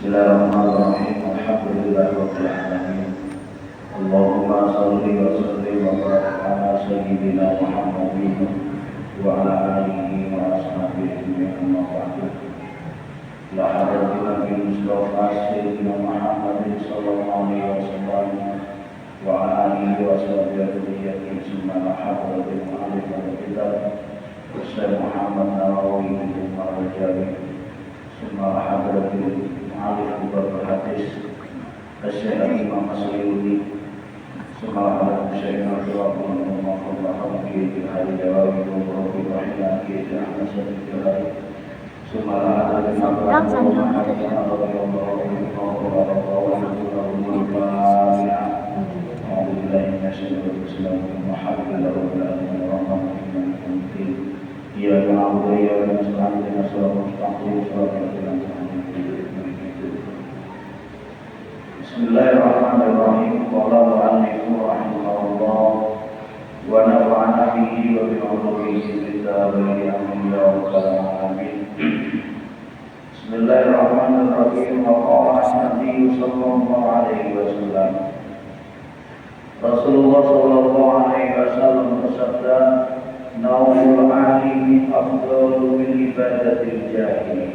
Bismillahirrahmanirrahim. Alhamdulillahirabbil alamin. Allahumma shalli wa sallim wa barik ala sayyidina Muhammadin wa ala alihi wa ashabihi amma ba'du. La hadratina bil Mustafa sayyidina Muhammadin sallallahu alaihi wasallam wa ala alihi wa sahbihi summa la hadratil mu'allif wal kitab Syekh Muhammad Nawawi bin Marjani summa la hadratil mu'allif wal hadis Syekh Imam Masyudi summa la hadratil Syekh Abdullah bin Muhammad bin Ali Jawabi bin Rahimah bin Ahmad bin Jalal summa la hadratil Bismillahirrahmanirrahim. Qala al-mu'allif rahimahullah wa nafa'ana bihi wa bi ulumihi billahi amin ya rabbal alamin. Bismillahirrahmanirrahim. Wa qala Nabi sallallahu alaihi wasallam, Rasulullah sallallahu alaihi wasallam bersabda, naumul alimi afdalu min ibadatil jahil.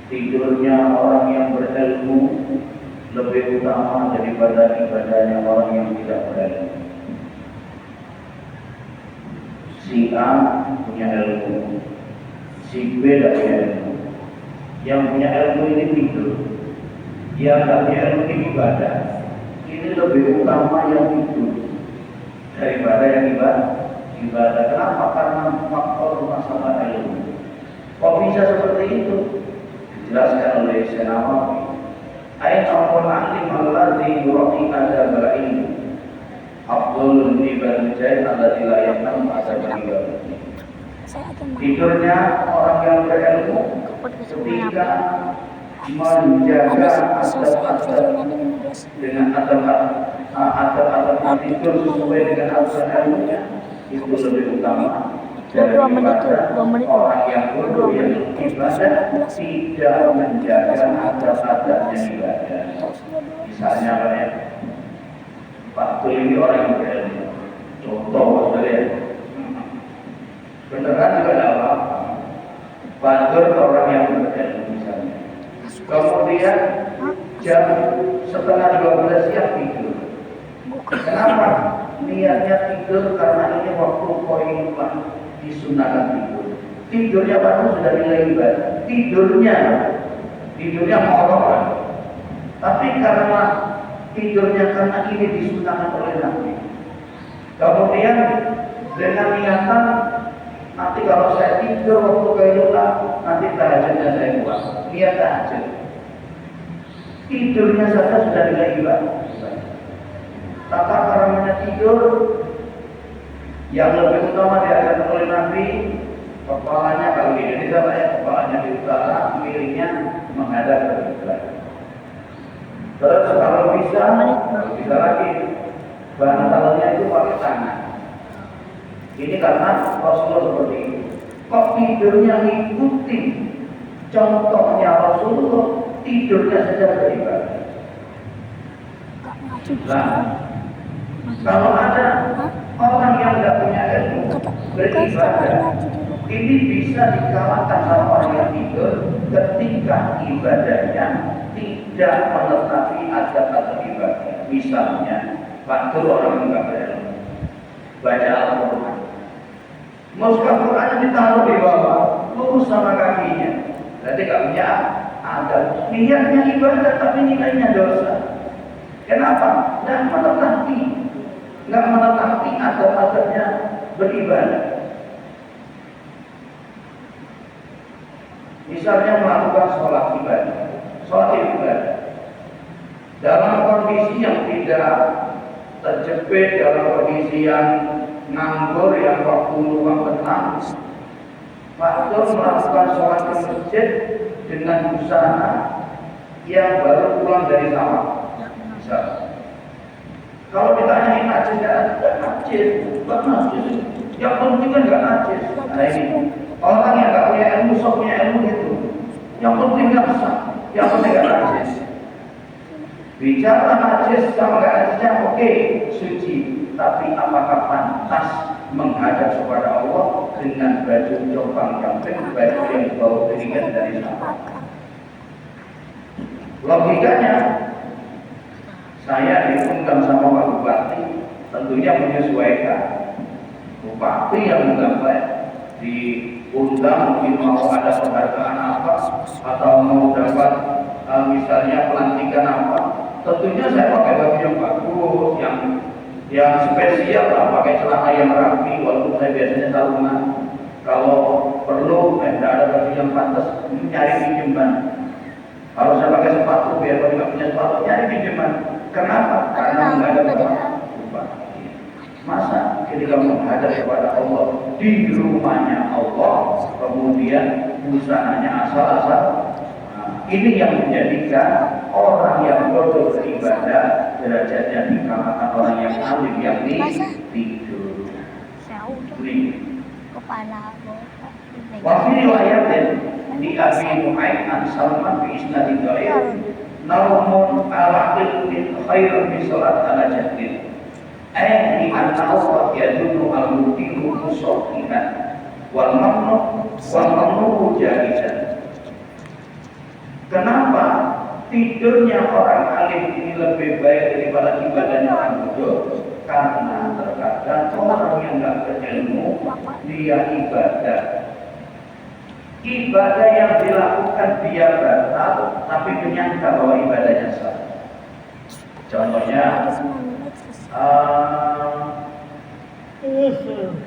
Tidurnya orang yang berilmu lebih utama daripada ibadahnya orang yang tidak berilmu. Si A punya ilmu, si B tidak punya ilmu. Yang punya ilmu ini tidur, yang tidak punya ilmu ini ibadah. Ini lebih utama yang tidur daripada yang ibadah. Kenapa? Karena faktor masalah ilmu. Kok bisa seperti itu? Dijelaskan oleh Syekh Nawawi. Ayat al-Qur'an alladzi yuraqi adab al-ilm afdalul ibadil jahil alladzi la yaqam adab al-ilm. Tidurnya orang yang berilmu ketika menjaga adab-adab dengan adab-adab tidur sesuai dengan aturan ilmunya itu lebih utama daripada orang yang bodoh yang ibadah tidak menjaga adab-adabnya ibadah. Misalnya kayak Pak Tul ini orang yang berilmu, contoh saja, beneran juga tidak apa-apa. Pak Tul orang yang berilmu misalnya, kemudian jam 11:30 siang tidur. Kenapa? Niatnya tidur karena ini waktu koimah disunahkan tidur. Tidurnya baru sudah nilai ibadah. Tidurnya mengorok. Tapi karena tidurnya karena ini disunahkan oleh Nabi. Kemudian dengan niatan nanti kalau saya tidur waktu koimah nanti tahajudnya saya buat. Niat tahajud. Tidurnya saja sudah nilai ibadah. Tata karamnya tidur yang lebih utama diajarkan oleh Nabi, kepalanya kalau di Indonesia banyak kepalanya di utara, miringnya menghadap ke kiblat. Terus kalau bisa lagi bantalnya itu pakai tangan. Ini karena Rasulullah seperti itu. Kok tidurnya ngikuti contohnya Rasulullah, tidurnya saja beribadah. Nah, kalau ada orang yang tidak punya ilmu beribadah, ini bisa dikalahkan sama orang yang tidur ketika ibadahnya tidak menetapi adab-adab ibadah. Misalnya, waktu orang yang tidak berilmu baca Al-Quran, mushaf Quran ditaruh di bawah, lurus sama kakinya, berarti tidak punya adab. Niatnya ibadah tapi nilainya dosa. Kenapa? Tidak menetapi adab-adabnya beribadah. Misalnya melakukan sholat ibadah dalam kondisi yang tidak terjepit, dalam kondisi yang nganggur, yang waktu luang tenang, waktu melakukan sholat di masjid dengan busana yang baru pulang dari sawah. Kalau ditanya najis enggak najis, bukan najis. Yang penting kan enggak najis. Nah ini orang yang enggak punya ilmu, sok punya ilmu gitu. Yang penting enggak sah. yang penting gak najis. Bicara najis sama gak najisnya oke, suci. Tapi apakah pantas menghadap kepada Allah dengan baju compang-camping, baju yang bau keringat dari sana? Logikanya, saya diundang sama Pak Bupati, tentunya menyesuaikan. Bupati yang menggambar diundang mungkin mau ada penghargaan apa atau mau dapat misalnya pelantikan apa, tentunya saya pakai baju yang bagus, yang spesial lah, pakai celana yang rapi, walaupun saya biasanya sarungan. Kalau perlu tidak ada baju yang pantas, nyari pinjaman. Kalau saya pakai sepatu, biar kalau nggak punya sepatu, nyari pinjaman. Kenapa? Karena nggak ada bupati. Masa ketika menghadap kepada Allah di rumahnya Allah, kemudian usahanya asal-asal. Ini yang menjadikan orang yang bodoh beribadah derajatnya dikalahkan orang yang alim yang tidur. Kepala Wafi riwayatin di Abi Nu'aim an Salman bi isnadin dhaif naumun ala ilmin khairun bi salat ala jahdin ay di annahu yadullu al-mutiru musaqihan wal mamnu jahidan. Kenapa tidurnya orang alim ini lebih baik daripada ibadahnya orang bodoh? Karena terkadang orang yang tidak berilmu dia ibadah yang dilakukan dia batal, tapi menyangka bahwa ibadahnya sah. Contohnya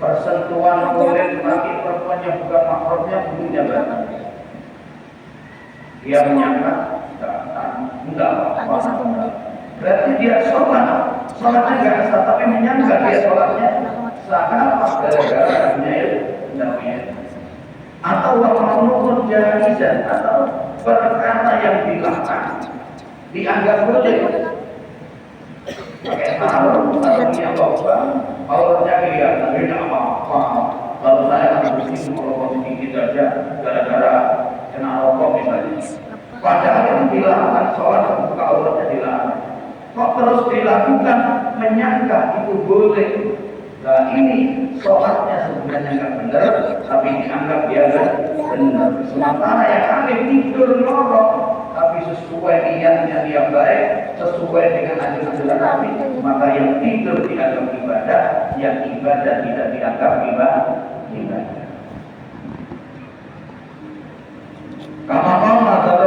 persentuhan kulit laki perempuan yang bukan mahramnya bunyinya batal. Dia menyangka enggak apa-apa. Berarti dia sholatnya enggak sah, tapi menyangka dia sholatnya sah. Kenapa? Gara-gara punya ilmu. Atau waktu jaizan, atau perkara yang dilakukan dianggap boleh. Pakai sarung, sarungnya lobang, auratnya kelihatan, tidak apa-apa. Kalau saya harus merokok sedikit aja, gara-gara kena rokok misalnya. Padahal yang dilakukan sholat membuka auratnya dilarang. Kok terus dilakukan menyangka itu boleh? Nah ini sholatnya sebenarnya nggak benar, tapi dianggap dia benar. Sementara yang alim tidur ngorok, tapi sesuai niatnya dia baik, sesuai dengan ajaran Nabi, maka yang tidur dianggap ibadah, yang ibadah tidak dianggap ibadah. Kama Nadar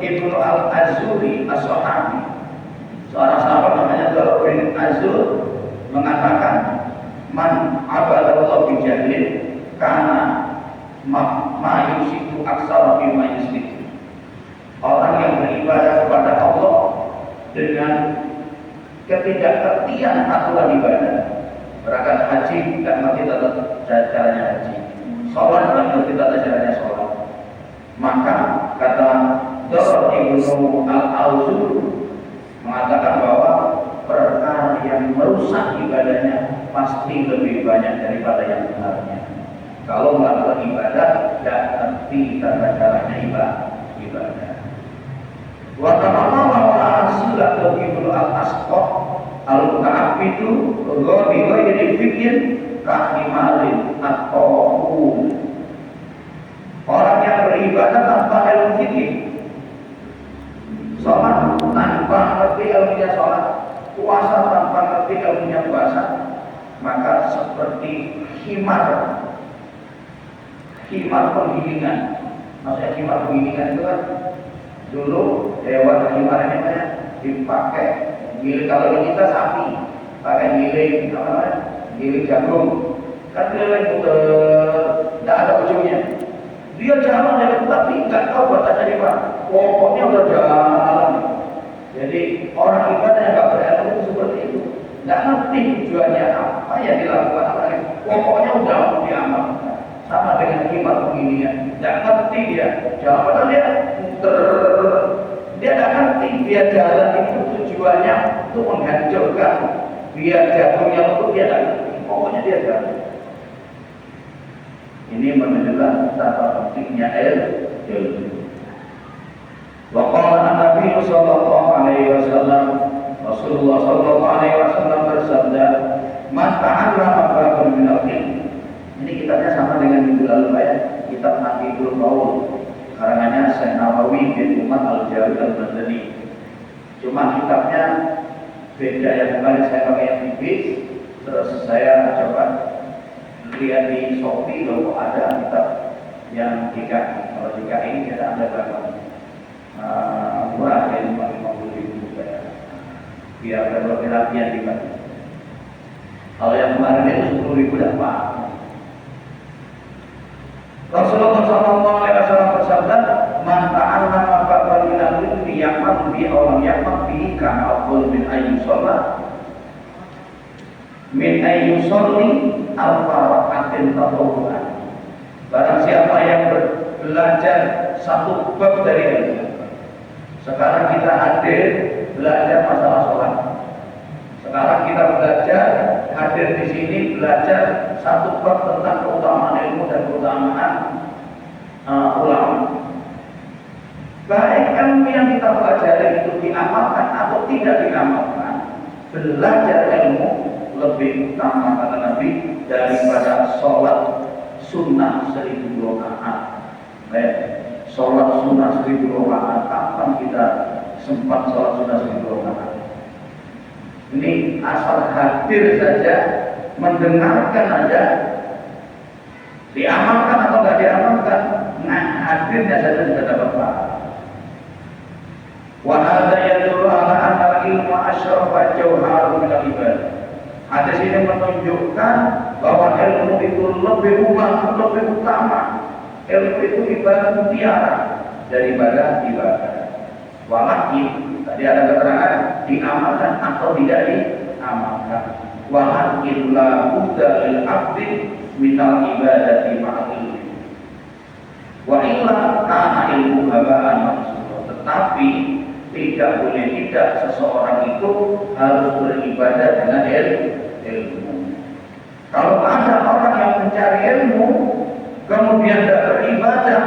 Ibnu Al-Azuri As-Sahabi, seorang sahabat namanya Nadar bin Azur mengatakan, man abadallahu bi jahlin kana ma yusiku aksara bima yusiku. Orang yang beribadah kepada Allah dengan ketidakkertian aturan ibadah, berangkat haji dan ngerti tata caranya haji, sholat dan ngerti tata caranya sholat, maka kata Dor Ibnu Al-Auzur mengatakan bahwa perkara yang merusak ibadahnya pasti lebih banyak daripada yang benarnya. Kalau melakukan ibadah tidak ngerti tata caranya ibadah. Wa tamama wa asilat Ibnu Al-Asqaf Al-Ka'ab itu ghairi fikir kahimalin atau orang yang beribadah tanpa ilmu fikih, sholat tanpa ngerti ilmunya sholat, puasa tanpa ngerti ilmunya puasa, maka seperti khimar penggilingan. Maksudnya khimar penggilingan itu kan dulu hewan khimar ini banyak dipakai giling. Kalau di kita sapi pakai giling apa namanya, giling jagung kan giling tidak ada ujungnya. Dia jalan dari tapi nggak tahu batasannya di mana. Pokoknya udah jalan. Jadi orang ibadah yang nggak berilmu itu seperti itu. Nggak ngerti tujuannya apa yang dilakukan orang. Pokoknya udah diamalkan. Sama dengan khimar penggilingan. Nggak ngerti dia. Jalan dia nggak ngerti dia jalan itu tujuannya untuk menghancurkan biar jagungnya untuk dia nggak ngerti. Pokoknya dia jalan. Ini menunjukkan betapa pentingnya ilmu. Wa qala Nabi sallallahu alaihi wasallam, Rasulullah sallallahu alaihi wasallam bersabda, "Man ta'allama ba'dan min al-ilm." Ini kitabnya sama dengan minggu lalu ya, kitab Nafiul Qaul karangannya Syekh Nawawi bin Umar Al-Jawi Al-Madani. Cuma kitabnya beda, yang kemarin saya pakai yang tipis, terus saya coba lihat di Shopee loh ada kitab yang DKI. Kalau DKI ini kita ada berapa? Murah ya, 50.000 ya. Biar berbagai latihan dibantu. Kalau yang kemarin itu 10.000 dapat. Rasulullah SAW bersabda, "Man ta'allama ba'dan min al-ilmi ya'mal bi aw lam ya'mal bi kana afdal min ayyi shalah min ayyi sholli alfa rak'atin tatawwu'an." Barang siapa yang belajar satu bab dari ilmu. Sekarang kita hadir belajar masalah sholat. Sekarang kita belajar hadir di sini belajar satu bab tentang keutamaan ilmu dan keutamaan ulama. Baik ilmu yang kita pelajari itu diamalkan atau tidak diamalkan, belajar ilmu lebih utama kata Nabi daripada sholat sunnah 1000 rakaat. Baik, sholat sunnah 1000 rakaat, kapan kita sempat sholat sunnah 1000 rakaat? Ini asal hadir saja, mendengarkan aja, diamalkan atau tidak diamalkan, nah hadirnya saja sudah dapat pahala. Wa hadza yadullu ala anna al-ilma asyrafat jawharun min al-ibadah. Hadis ini menunjukkan bahwa ilmu itu lebih utama. Ilmu itu ibadah mutiara daripada ibadah. Walakin tadi ada keterangan diamalkan atau tidak diamalkan. Walakin la budda lil abdi minal ibadati ma'al ilmi. Wa illa kana ilmu haba'an mansura. Tetapi tidak boleh tidak seseorang itu harus beribadah dengan ilmu. Kalau ada orang yang mencari ilmu kemudian tidak beribadah,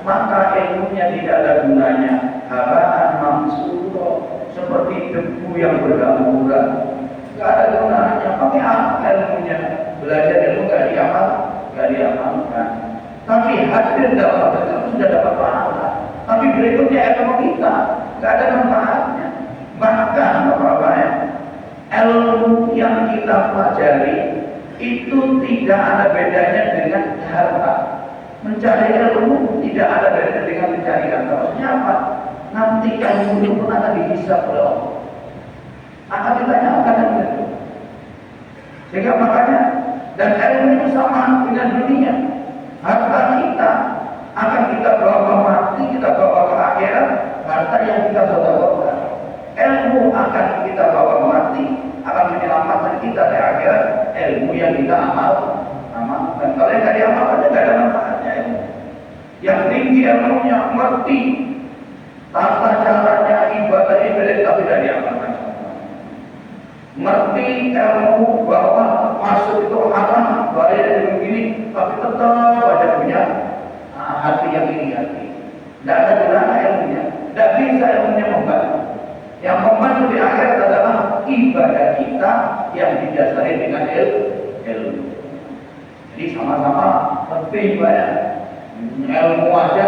maka ilmunya tidak ada gunanya. Haba'an mansura, seperti debu yang berhamburan, tidak ada gunanya. Pakai apa ilmunya? Belajar ilmu tidak diamalkan. Tapi hadir dapat ilmu sudah dapat pahala. Tapi berikutnya ilmu kita tidak ada manfaatnya. Bahkan Bapak-Bapak ya, ilmu yang kita pelajari itu tidak ada bedanya dengan harta. Mencari ilmu tidak ada bedanya dengan mencari harta. Maksudnya apa? Nanti ilmu itu pun akan dihisab oleh Allah, akan ditanyakan dengan itu. Sehingga makanya, dan ilmu itu sama dengan dunia. Harta kita akan kita bawa mati, kita bawa ke akhirat. Harta yang kita sedekahkan, ilmu akan kita bawa mati, akan menyelamatkan kita di akhirat. Ilmu yang kita amalkan. Kalau yang tidak diamalkan tidak ada manfaatnya ilmu. Yang tinggi ilmunya, ngerti tata caranya ibadah tapi tidak diamalkan. Ngerti ilmu bahwa masuk itu haram, bahaya dari begini, tapi tetap ada punya hati yang iri hati. Tidak ada gunanya ilmunya. Tidak bisa ilmunya membantu. Yang membantu di akhirat adalah ibadah kita yang didasari dengan ilmu. Jadi sama-sama penting ya. Ilmu aja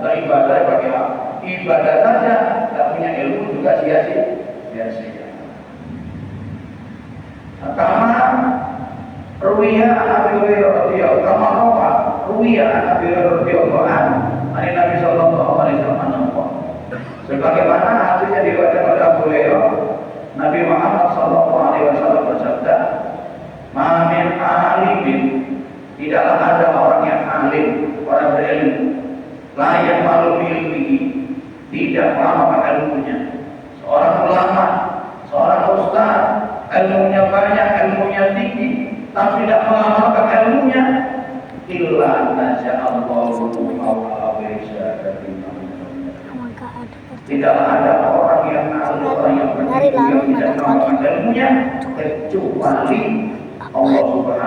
tidak ibadah bagi ibadah saja, tidak punya ilmu juga sia-sia. Karena ruwiya Abi Hurairah radhiyallahu anhu dari Nabi sallallahu alaihi wasallam. Sebagaimana hadisnya diriwayatkan oleh Abu Hurairah, Nabi Muhammad sallallahu alaihi wasallam bersabda, "Ma min alimin," tidaklah ada orang yang alim, orang berilmu, la ya'malu bi ilmihi, tidak mengamalkan ilmunya. Seorang ulama, seorang ustaz, ilmunya banyak, ilmunya tinggi, tapi tidak mengamalkan ilmunya, illa naja'allahu mawla bisyadatin. Tidaklah ada orang yang alim, orang yang berilmu yang tidak mengamalkan ilmunya, kecuali Allah Subhanahu